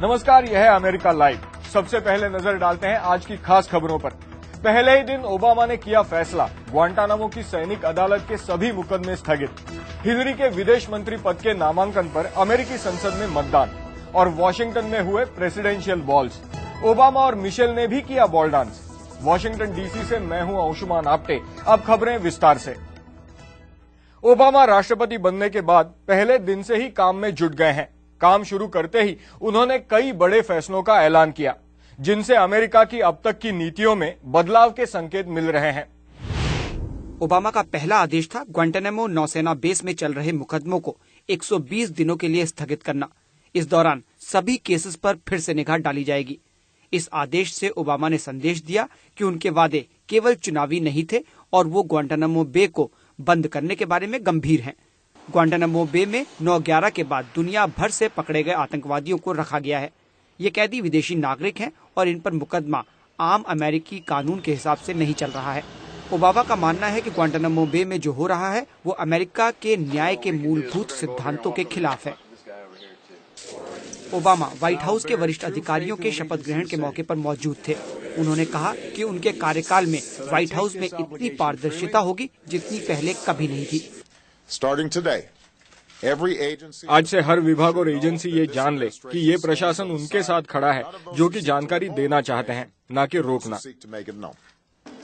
नमस्कार, यह है अमेरिका लाइव। सबसे पहले नजर डालते हैं आज की खास खबरों पर। पहले ही दिन ओबामा ने किया फैसला, ग्वांटानामो की सैनिक अदालत के सभी मुकदमे स्थगित। हिलरी के विदेश मंत्री पद के नामांकन पर अमेरिकी संसद में मतदान और वॉशिंगटन में हुए प्रेसिडेंशियल बॉल्स। ओबामा और मिशेल ने भी किया बॉल डांस। वॉशिंगटन डीसी से मैं हूं अंशुमान आप्टे। अब खबरें विस्तार से। ओबामा राष्ट्रपति बनने के बाद पहले दिन से ही काम में जुट गए हैं। काम शुरू करते ही उन्होंने कई बड़े फैसलों का ऐलान किया, जिनसे अमेरिका की अब तक की नीतियों में बदलाव के संकेत मिल रहे हैं। ओबामा का पहला आदेश था ग्वांटानामो नौसेना बेस में चल रहे मुकदमों को 120 दिनों के लिए स्थगित करना। इस दौरान सभी केसेस पर फिर से निगाह डाली जाएगी। इस आदेश से ओबामा ने संदेश दिया कि उनके वादे केवल चुनावी नहीं थे और वो ग्वांटानामो बे को बंद करने के बारे में गंभीर हैं। ग्वांटानामो बे में 9/11 के बाद दुनिया भर से पकड़े गए आतंकवादियों को रखा गया है। ये कैदी विदेशी नागरिक हैं और इन पर मुकदमा आम अमेरिकी कानून के हिसाब से नहीं चल रहा है। ओबामा का मानना है कि ग्वांटानामो बे में जो हो रहा है वो अमेरिका के न्याय के मूलभूत सिद्धांतों के खिलाफ है। ओबामा व्हाइट हाउस के वरिष्ठ अधिकारियों के शपथ ग्रहण के मौके पर मौजूद थे। उन्होंने कहा कि उनके कार्यकाल में व्हाइट हाउस में इतनी पारदर्शिता होगी जितनी पहले कभी नहीं थी। आज से हर विभाग और एजेंसी ये जान ले कि ये प्रशासन उनके साथ खड़ा है, जो कि जानकारी देना चाहते हैं, न कि रोकना।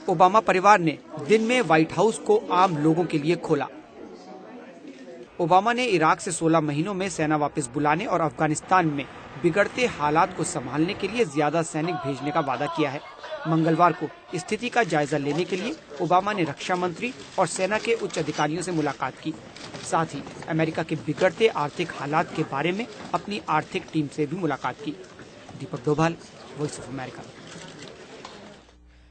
ओबामा परिवार ने दिन में व्हाइट हाउस को आम लोगों के लिए खोला। ओबामा ने इराक से 16 महीनों में सेना वापस बुलाने और अफगानिस्तान में बिगड़ते हालात को संभालने के लिए ज्यादा सैनिक भेजने का वादा किया है। मंगलवार को स्थिति का जायजा लेने के लिए ओबामा ने रक्षा मंत्री और सेना के उच्च अधिकारियों से मुलाकात की। साथ ही अमेरिका के बिगड़ते आर्थिक हालात के बारे में अपनी आर्थिक टीम से भी मुलाकात की। Deepak Dobhal, voice of America.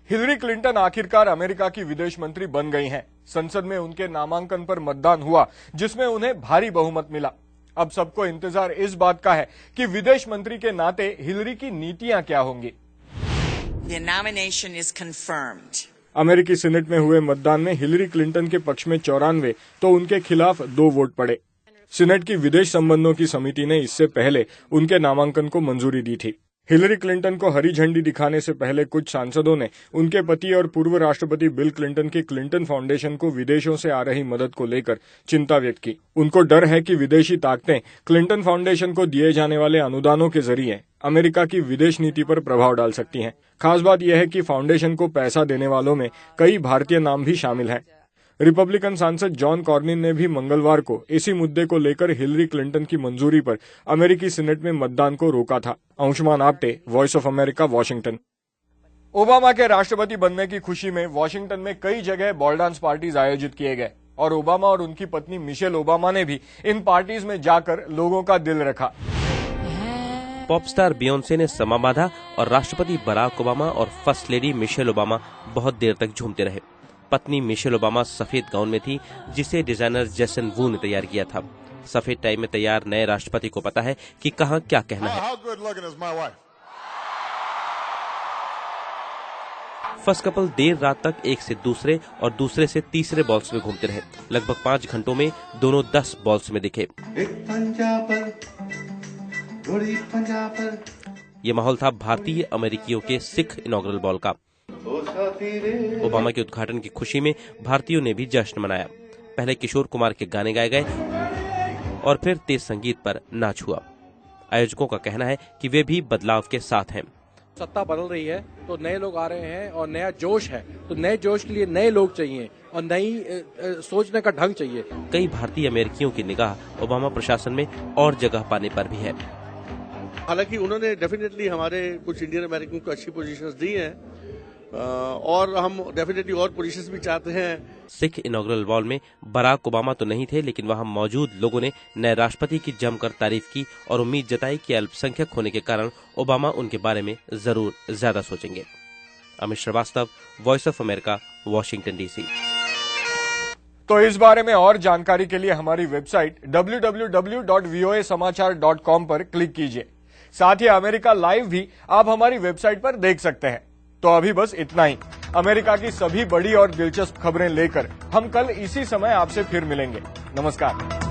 Hillary Clinton आखिरकार अमेरिका की विदेश मंत्री बन गई हैं। संसद में उनके नामांकन पर मतदान हुआ, जिसमें उन्हें भारी बहुमत मिला। अब सबको इंतजार इस बात का है कि विदेश मंत्री के नाते हिलरी की नीतियां क्या होंगी। The nomination is confirmed. अमेरिकी सीनेट में हुए मतदान में हिलरी क्लिंटन के पक्ष में 94 तो उनके खिलाफ 2 वोट पड़े। सीनेट की विदेश संबंधों की समिति ने इससे पहले उनके नामांकन को मंजूरी दी थी। हिलरी क्लिंटन को हरी झंडी दिखाने से पहले कुछ सांसदों ने उनके पति और पूर्व राष्ट्रपति बिल क्लिंटन की क्लिंटन फाउंडेशन को विदेशों से आ रही मदद को लेकर चिंता व्यक्त की। उनको डर है कि विदेशी ताकतें क्लिंटन फाउंडेशन को दिए जाने वाले अनुदानों के जरिए अमेरिका की विदेश नीति पर प्रभाव डाल सकती हैं। खास बात यह है कि फाउंडेशन को पैसा देने वालों में कई भारतीय नाम भी शामिल हैं। रिपब्लिकन सांसद जॉन कॉर्निन ने भी मंगलवार को इसी मुद्दे को लेकर हिलरी क्लिंटन की मंजूरी पर अमेरिकी सीनेट में मतदान को रोका था। Anshuman Apte, voice of America, Washington. Obama के राष्ट्रपति बनने की खुशी में वॉशिंगटन में कई जगह बॉल डांस पार्टीज आयोजित किए गए और ओबामा और उनकी पत्नी मिशेल ओबामा ने भी इन पार्टीज में जाकर लोगों का दिल रखा। पॉप स्टार बियोंसे ने समा बांधा और राष्ट्रपति बराक ओबामा और फर्स्ट लेडी मिशेल ओबामा बहुत देर तक झूमते रहे। पत्नी मिशेल ओबामा सफेद गाउन में थी, जिसे डिजाइनर जेसन वू ने तैयार किया था। सफेद टाई में तैयार नए राष्ट्रपति को पता है कि कहां क्या कहना है। फर्स्ट कपल देर रात तक एक से दूसरे और दूसरे से तीसरे बॉल्स में घूमते रहे। लगभग 5 घंटों में दोनों 10 बॉल्स में दिखे। ये माहौल था भारतीय अमेरिकियों के सिख इनॉग्रल बॉल का। ओबामा के उद्घाटन की खुशी में भारतीयों ने भी जश्न मनाया। पहले किशोर कुमार के गाने गाए गए और फिर तेज संगीत पर नाच हुआ। आयोजकों का कहना है कि वे भी बदलाव के साथ हैं। सत्ता बदल रही है तो नए लोग आ रहे हैं और नया जोश है, तो नए जोश के लिए नए लोग चाहिए और नई सोचने का ढंग चाहिए। कई भारतीय अमेरिकियों की निगाह ओबामा प्रशासन में और जगह पाने पर भी है। हालांकि उन्होंने डेफिनेटली हमारे कुछ इंडियन अमेरिकन को अच्छी पोजीशंस दी हैं और हम डेफिनेटली और पोजीशंस भी चाहते हैं। सिख इनॉग्रल बॉल में बराक ओबामा तो नहीं थे, लेकिन वहां मौजूद लोगों ने नए राष्ट्रपति की जमकर तारीफ की और उम्मीद जताई कि अल्पसंख्यक होने के कारण ओबामा उनके बारे में जरूर ज्यादा सोचेंगे। Amit Srivastava, Voice of America, Washington DC. तो इस बारे में और जानकारी के लिए हमारी वेबसाइट www.voasamaachar.com पर क्लिक कीजिए। साथ ही अमेरिका लाइव भी आप हमारी वेबसाइट पर देख सकते हैं। तो अभी बस इतना ही। अमेरिका की सभी बड़ी और दिलचस्प खबरें लेकर हम कल इसी समय आपसे फिर मिलेंगे। नमस्कार।